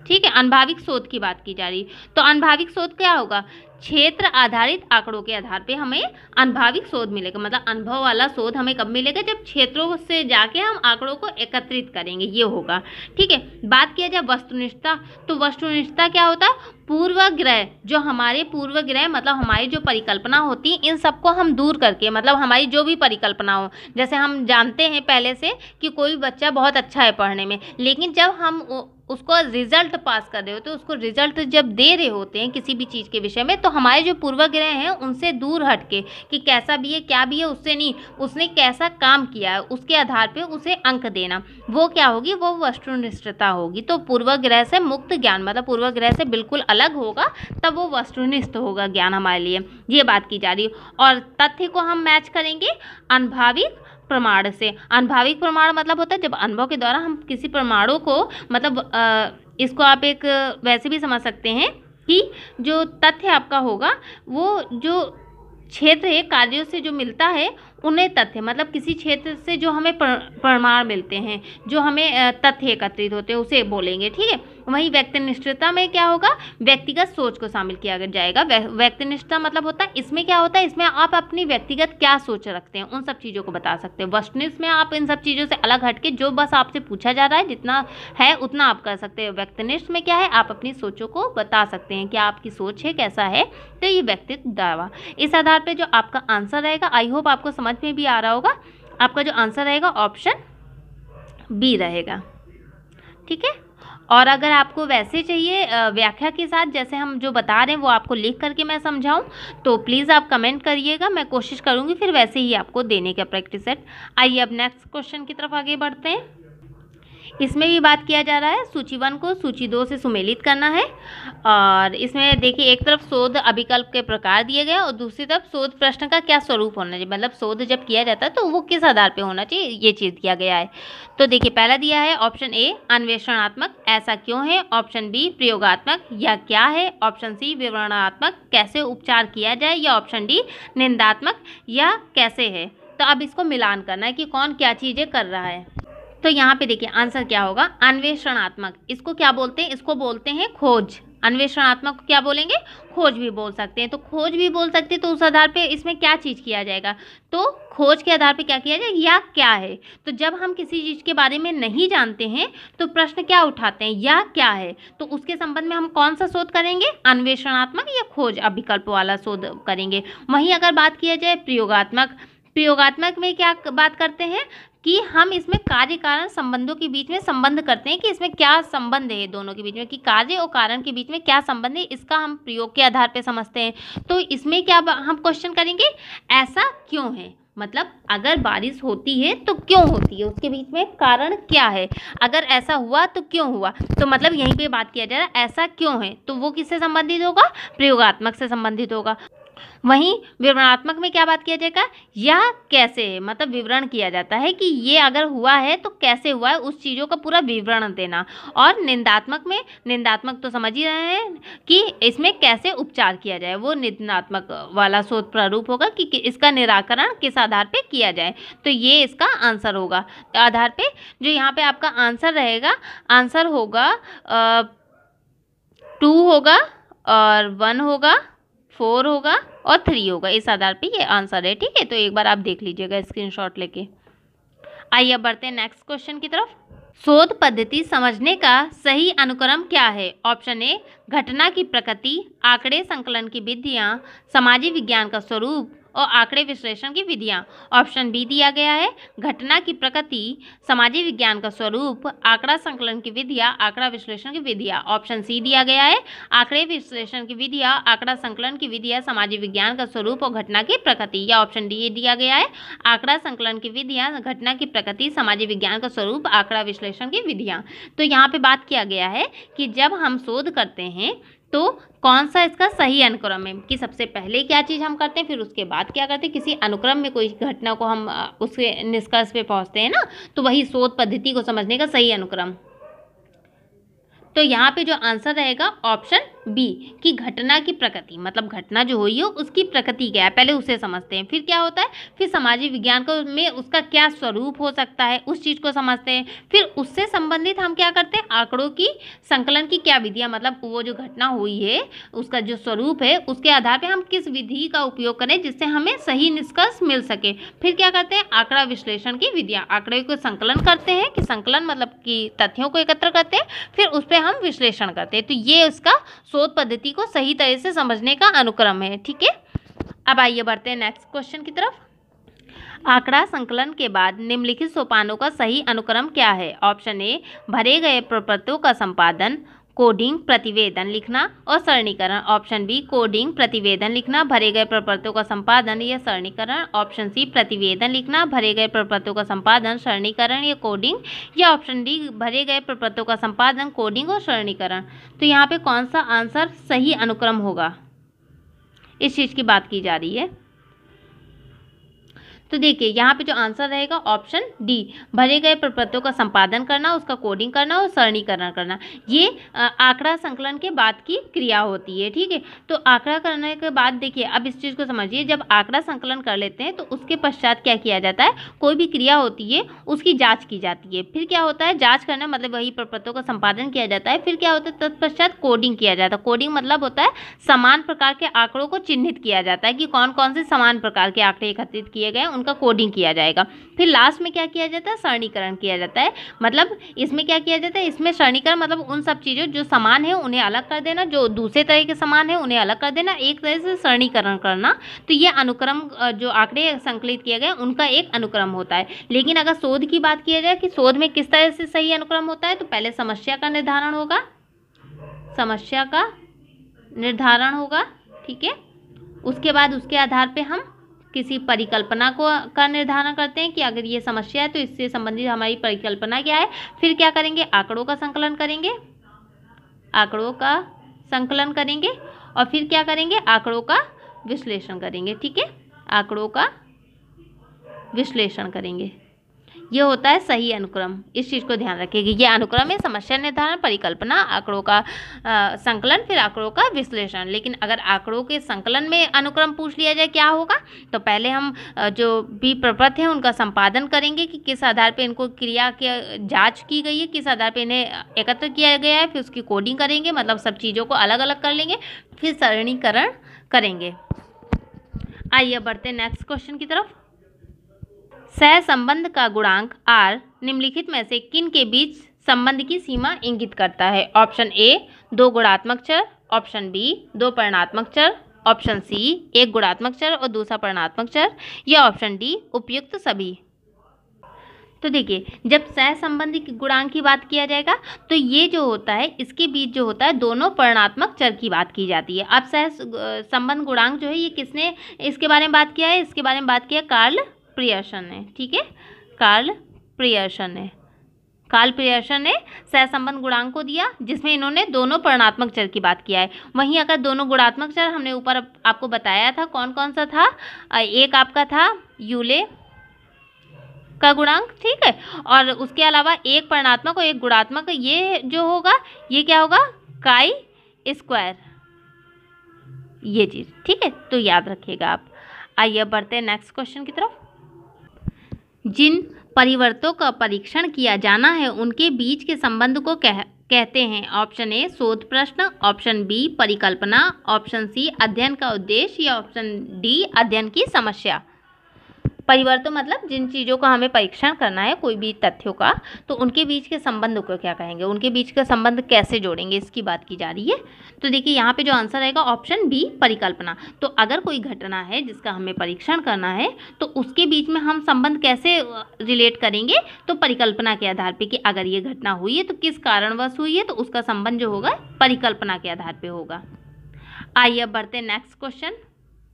[SPEAKER 1] ठीक है, अनभाविक शोध की बात की जा रही है। तो अनभाविक शोध क्या होगा? क्षेत्र आधारित आंकड़ों के आधार पे हमें अनभाविक शोध मिलेगा। मतलब अनुभव वाला शोध हमें कब मिलेगा? जब क्षेत्रों से जाके हम आंकड़ों को एकत्रित करेंगे, ये होगा। ठीक है, बात किया जाए वस्तुनिष्ठता, तो वस्तुनिष्ठता क्या होता है? पूर्वग्रह, जो हमारे पूर्वग्रह मतलब हमारी जो परिकल्पना होती है, इन सबको हम दूर करके, मतलब हमारी जो भी परिकल्पना हो, जैसे हम जानते हैं पहले से कि कोई बच्चा बहुत अच्छा है पढ़ने में, लेकिन जब हम उसको रिजल्ट पास कर रहे होते हैं, उसको रिजल्ट जब दे रहे होते हैं किसी भी चीज़ के विषय में, तो हमारे जो पूर्वग्रह हैं उनसे दूर हटके कि कैसा भी है क्या भी है उससे नहीं, उसने कैसा काम किया है उसके आधार पे उसे अंक देना, वो क्या होगी? वो वस्तुनिष्ठता होगी। तो पूर्वग्रह से मुक्त ज्ञान मतलब पूर्वग्रह से बिल्कुल अलग होगा, तब वो वस्तुनिष्ठ होगा ज्ञान हमारे लिए, ये बात की जा रही है। और तथ्य को हम मैच करेंगे अनभाविक प्रमाण से। अनभाविक प्रमाण मतलब होता है जब अनुभव के द्वारा हम किसी प्रमाणों को, मतलब इसको आप एक वैसे भी समझ सकते हैं कि जो तथ्य आपका होगा वो जो क्षेत्र है कार्यों से जो मिलता है उन्हें तथ्य, मतलब किसी क्षेत्र से जो हमें प्रमाण मिलते हैं, जो हमें तथ्य एकत्रित होते हैं, उसे बोलेंगे। ठीक है, वहीं व्यक्तिनिष्ठता में क्या होगा? व्यक्तिगत सोच को शामिल किया जाएगा। व्यक्तिनिष्ठता मतलब होता है, इसमें क्या होता है? इसमें आप अपनी व्यक्तिगत क्या सोच रखते हैं उन सब चीज़ों को बता सकते हैं। वस्तुनिष्ठ में आप इन सब चीज़ों से अलग हटके जो बस आपसे पूछा जा रहा है जितना है उतना आप कर सकते हैं। व्यक्तिनिष्ठ में क्या है? आप अपनी सोचों को बता सकते हैं, क्या आपकी सोच है, कैसा है। तो ये व्यक्तित्व दावा, इस आधार पर जो आपका आंसर रहेगा, आई होप आपको समझ में भी आ रहा होगा, आपका जो आंसर रहेगा ऑप्शन बी रहेगा। ठीक है, और अगर आपको वैसे चाहिए व्याख्या के साथ, जैसे हम जो बता रहे हैं वो आपको लिख करके मैं समझाऊं, तो प्लीज़ आप कमेंट करिएगा, मैं कोशिश करूंगी फिर वैसे ही आपको देने का प्रैक्टिस सेट। आइए अब नेक्स्ट क्वेश्चन की तरफ आगे बढ़ते हैं। इसमें भी बात किया जा रहा है सूची 1 को सूची 2 से सुमेलित करना है। और इसमें देखिए एक तरफ शोध अभिकल्प के प्रकार दिए गए और दूसरी तरफ शोध प्रश्न का क्या स्वरूप होना चाहिए, मतलब शोध जब किया जाता है तो वो किस आधार पे होना चाहिए, ये चीज़ दिया गया है। तो देखिए पहला दिया है ऑप्शन ए अन्वेषणात्मक, ऐसा क्यों है। ऑप्शन बी प्रयोगात्मक, यह क्या है। ऑप्शन सी विवरणात्मक, कैसे उपचार किया जाए। या ऑप्शन डी निंदात्मक, यह कैसे है। तो अब इसको मिलान करना है कि कौन क्या चीज़ें कर रहा है। तो यहाँ पे देखिए आंसर क्या होगा? अन्वेषणात्मक, इसको क्या बोलते हैं? इसको बोलते हैं खोज। अन्वेषणात्मक को क्या बोलेंगे? खोज भी बोल सकते हैं। तो खोज भी बोल सकते हैं, तो उस आधार पे इसमें क्या चीज़ किया जाएगा? तो खोज के आधार पे क्या किया जाएगा? या क्या है। तो जब हम किसी चीज़ के बारे में नहीं जानते हैं तो प्रश्न क्या उठाते हैं? या क्या है। तो उसके संबंध में हम कौन सा शोध करेंगे? अन्वेषणात्मक या खोज अभिकल्प वाला शोध करेंगे। वहीं अगर बात किया जाए प्रयोगात्मक, प्रयोगात्मक में क्या बात करते हैं कि हम इसमें कार्य कारण संबंधों के बीच में संबंध करते हैं कि इसमें क्या संबंध है दोनों के बीच में, कि कार्य और कारण के बीच में क्या संबंध है, इसका हम प्रयोग के आधार पे समझते हैं। तो इसमें क्या हम क्वेश्चन करेंगे? ऐसा क्यों है, मतलब अगर बारिश होती है तो क्यों होती है, उसके बीच में कारण क्या है। अगर ऐसा हुआ तो क्यों हुआ, तो मतलब यहीं पे बात किया जा रहा है ऐसा क्यों है, तो वो किससे संबंधित होगा? प्रयोगात्मक से संबंधित होगा। वहीं विवरणात्मक में क्या बात किया जाएगा, यह कैसे, मतलब विवरण किया जाता है कि ये अगर हुआ है तो कैसे हुआ है, उस चीज़ों का पूरा विवरण देना। और निंदात्मक में, निंदात्मक तो समझ ही रहे हैं कि इसमें कैसे उपचार किया जाए, वो निंदात्मक वाला शोध प्रारूप होगा कि इसका निराकरण किस आधार पे किया जाए। तो ये इसका आंसर होगा। आधार पे जो यहाँ पे आपका आंसर रहेगा, आंसर होगा 2 होगा और 1 होगा, 4 होगा और 3 होगा। इस आधार पे ये आंसर है, ठीक है। तो एक बार आप देख लीजिएगा स्क्रीनशॉट लेके। आइए अब बढ़ते हैं नेक्स्ट क्वेश्चन की तरफ। शोध पद्धति समझने का सही अनुक्रम क्या है? ऑप्शन ए घटना की प्रकृति, आंकड़े संकलन की विधियां, सामाजिक विज्ञान का स्वरूप और आंकड़े विश्लेषण की विधियां। ऑप्शन बी दिया गया है घटना की प्रकृति, सामाजिक विज्ञान का स्वरूप, आंकड़ा संकलन की विधियां, आंकड़ा विश्लेषण की विधियां। ऑप्शन सी दिया गया है आंकड़े विश्लेषण की विधियां, आंकड़ा संकलन की विधियां, सामाजिक विज्ञान का स्वरूप और घटना की प्रकृति। या ऑप्शन डी दिया गया है आंकड़ा संकलन की विधियां, घटना की प्रकृति, सामाजिक विज्ञान का स्वरूप, आंकड़ा विश्लेषण की विधियां। तो यहाँ पे बात किया गया है कि जब हम शोध करते हैं तो कौन सा इसका सही अनुक्रम है, कि सबसे पहले क्या चीज़ हम करते हैं, फिर उसके बाद क्या करते हैं, किसी अनुक्रम में कोई घटना को हम उसके निष्कर्ष पे पहुंचते हैं ना, तो वही शोध पद्धति को समझने का सही अनुक्रम। तो यहाँ पे जो आंसर रहेगा ऑप्शन बी कि घटना की प्रकृति, मतलब घटना जो हुई हो उसकी प्रकृति क्या है, पहले उसे समझते हैं। फिर क्या होता है, फिर सामाजिक विज्ञान को में उसका क्या स्वरूप हो सकता है, उस चीज़ को समझते हैं। फिर उससे संबंधित हम क्या करते हैं, आंकड़ों की संकलन की क्या विधियाँ, मतलब वो जो घटना हुई है उसका जो स्वरूप है उसके आधार पर हम किस विधि का उपयोग करें जिससे हमें सही निष्कर्ष मिल सके। फिर क्या करते हैं, आंकड़ा विश्लेषण की विधियाँ, आंकड़े को संकलन करते हैं, कि संकलन मतलब कि तथ्यों को एकत्र करते हैं, फिर उस पर हम विश्लेषण करते हैं। तो ये उसका शोध पद्धति को सही तरह से समझने का अनुक्रम है, ठीक है। अब आइए बढ़ते हैं नेक्स्ट क्वेश्चन की तरफ। आंकड़ा संकलन के बाद निम्नलिखित सोपानों का सही अनुक्रम क्या है? ऑप्शन ए भरे गए प्रपत्रों का संपादन, कोडिंग, प्रतिवेदन लिखना और सरणीकरण। ऑप्शन बी कोडिंग, प्रतिवेदन लिखना, भरे गए प्रपत्रों का संपादन या सरणीकरण। ऑप्शन सी प्रतिवेदन लिखना, भरे गए प्रपत्रों का संपादन, सरणीकरण या कोडिंग। या ऑप्शन डी भरे गए प्रपत्रों का संपादन, कोडिंग और सरणीकरण। तो यहाँ पे कौन सा आंसर सही अनुक्रम होगा, इस चीज़ की बात की जा रही है। तो देखिए यहाँ पे जो आंसर रहेगा ऑप्शन डी, भरे गए प्रपत्रों का संपादन करना, उसका कोडिंग करना और सरणीकरण करना। ये आंकड़ा संकलन के बाद की क्रिया होती है, ठीक है। तो आंकड़ा करने के बाद देखिए अब इस चीज़ को समझिए, जब आंकड़ा संकलन कर लेते हैं तो उसके पश्चात क्या किया जाता है, कोई भी क्रिया होती है उसकी जाँच की जाती है। फिर क्या होता है, जाँच करना मतलब वही प्रपत्रों का संपादन किया जाता है। फिर क्या होता है, तत्पश्चात कोडिंग किया जाता है। कोडिंग मतलब होता है समान प्रकार के आंकड़ों को चिन्हित किया जाता है कि कौन कौन से समान प्रकार के आंकड़े एकत्रित किए गए, उनका कोडिंग किया जाएगा। फिर लास्ट में क्या किया जाता है, सरणीकरण किया जाता है। मतलब इसमें क्या किया जाता है, इसमें सरणीकरण मतलब उन सब चीज़ों जो समान है उन्हें अलग कर देना, जो दूसरे तरह के समान है उन्हें अलग कर देना, एक तरह से सरणीकरण करना। तो ये अनुक्रम जो आंकड़े संकलित किए गए उनका एक अनुक्रम होता है। लेकिन अगर शोध की बात किया जाए कि शोध में किस तरह से सही अनुक्रम होता है, तो पहले समस्या का निर्धारण होगा, समस्या का निर्धारण होगा, ठीक है। उसके बाद उसके आधार पे हम किसी परिकल्पना का निर्धारण करते हैं कि अगर ये समस्या है तो इससे संबंधित हमारी परिकल्पना क्या है। फिर क्या करेंगे, आंकड़ों का संकलन करेंगे, आंकड़ों का संकलन करेंगे और फिर क्या करेंगे, आंकड़ों का विश्लेषण करेंगे, ठीक है। आंकड़ों का विश्लेषण करेंगे, ये होता है सही अनुक्रम। इस चीज़ को ध्यान रखिएगा, ये अनुक्रम है समस्या निर्धारण, परिकल्पना, आंकड़ों का संकलन, फिर आंकड़ों का विश्लेषण। लेकिन अगर आंकड़ों के संकलन में अनुक्रम पूछ लिया जाए क्या होगा, तो पहले हम जो भी प्रपत्र हैं उनका संपादन करेंगे कि किस आधार पे इनको क्रिया की जांच की गई है, किस आधार पे इन्हें एकत्र किया गया है। फिर उसकी कोडिंग करेंगे, मतलब सब चीज़ों को अलग अलग कर लेंगे। फिर सरणीकरण करेंगे। आइए बढ़ते हैं नेक्स्ट क्वेश्चन की तरफ। सहसंबंध का गुणांक R निम्नलिखित में से किन के बीच संबंध की सीमा इंगित करता है? ऑप्शन ए 2 गुणात्मक चर, ऑप्शन बी 2 परिमाणात्मक चर, ऑप्शन सी 1 गुणात्मक चर और दूसरा परिमाणात्मक चर, या ऑप्शन डी उपयुक्त सभी। तो देखिए जब सहसंबंध की गुणांक की बात किया जाएगा तो ये जो होता है इसके बीच जो होता है दोनों परिमाणात्मक चर की बात की जाती है। अब सहसंबंध गुणांक जो है ये किसने इसके बारे में बात किया है, इसके बारे में बात किया कार्ल पियर्सन ने, ठीक है, कार्ल पियर्सन ने। कार्ल पियर्सन ने सहसंबंध गुणांक को दिया, जिसमें इन्होंने दोनों परिमाणात्मक चर की बात किया है। वहीं अगर दोनों गुणात्मक चर हमने ऊपर आपको बताया था कौन कौन सा था, एक आपका था यूले का गुणांक, ठीक है, और उसके अलावा एक परिमाणात्मक और एक गुणात्मक, ये जो होगा ये क्या होगा, काई स्क्वायर, ये चीज़, ठीक है, तो याद रखिएगा आप। आइए अब बढ़ते हैं नेक्स्ट क्वेश्चन की तरफ। जिन परिवर्तों का परीक्षण किया जाना है उनके बीच के संबंध को कहते हैं। ऑप्शन ए शोध प्रश्न, ऑप्शन बी परिकल्पना, ऑप्शन सी अध्ययन का उद्देश्य या ऑप्शन डी अध्ययन की समस्या। परिवर्तन मतलब जिन चीज़ों का हमें परीक्षण करना है, कोई भी तथ्यों का, तो उनके बीच के संबंध को क्या कहेंगे, उनके बीच का संबंध कैसे जोड़ेंगे, इसकी बात की जा रही है। तो देखिए यहाँ पे जो आंसर रहेगा ऑप्शन बी परिकल्पना। तो अगर कोई घटना है जिसका हमें परीक्षण करना है तो उसके बीच में हम संबंध कैसे रिलेट करेंगे, तो परिकल्पना के आधार पर कि अगर ये घटना हुई है तो किस कारणवश हुई है, तो उसका संबंध जो होगा परिकल्पना के आधार पर होगा। आइए अब बढ़ते हैं नेक्स्ट क्वेश्चन।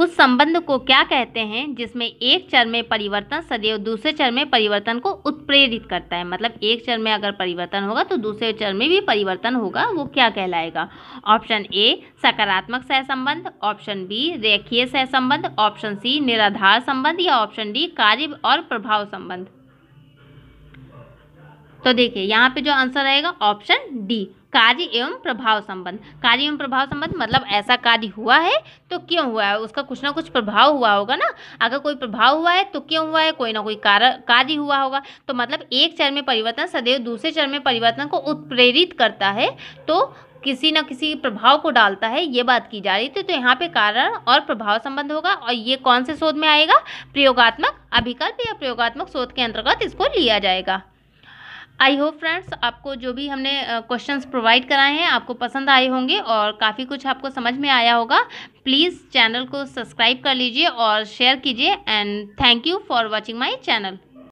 [SPEAKER 1] उस संबंध को क्या कहते हैं जिसमें एक चर में परिवर्तन सदैव दूसरे चर में परिवर्तन को उत्प्रेरित करता है। मतलब एक चर में अगर परिवर्तन होगा तो दूसरे चर में भी परिवर्तन होगा, वो क्या कहलाएगा। ऑप्शन ए सकारात्मक सहसंबंध, ऑप्शन बी रेखीय सहसंबंध, ऑप्शन सी निराधार संबंध या ऑप्शन डी कार्य और प्रभाव संबंध। तो देखिए यहाँ पे जो आंसर रहेगा ऑप्शन डी कार्य एवं प्रभाव संबंध। कार्य एवं प्रभाव संबंध मतलब ऐसा कार्य हुआ है तो क्यों हुआ है, उसका कुछ ना कुछ प्रभाव हुआ होगा ना। अगर कोई प्रभाव हुआ है तो क्यों हुआ है, कोई ना कोई कार्य हुआ होगा। तो मतलब एक चर में परिवर्तन सदैव दूसरे चर में परिवर्तन को उत्प्रेरित करता है, तो किसी न किसी प्रभाव को डालता है, ये बात की जा रही थी। तो यहाँ पे कारण और प्रभाव संबंध होगा और ये कौन से शोध में आएगा, प्रयोगात्मक अभिकल्प या प्रयोगात्मक शोध के अंतर्गत इसको लिया जाएगा। आई होप फ्रेंड्स आपको जो भी हमने क्वेश्चंस प्रोवाइड कराए हैं आपको पसंद आए होंगे और काफ़ी कुछ आपको समझ में आया होगा। प्लीज़ चैनल को सब्सक्राइब कर लीजिए और शेयर कीजिए and thank you for watching my channel.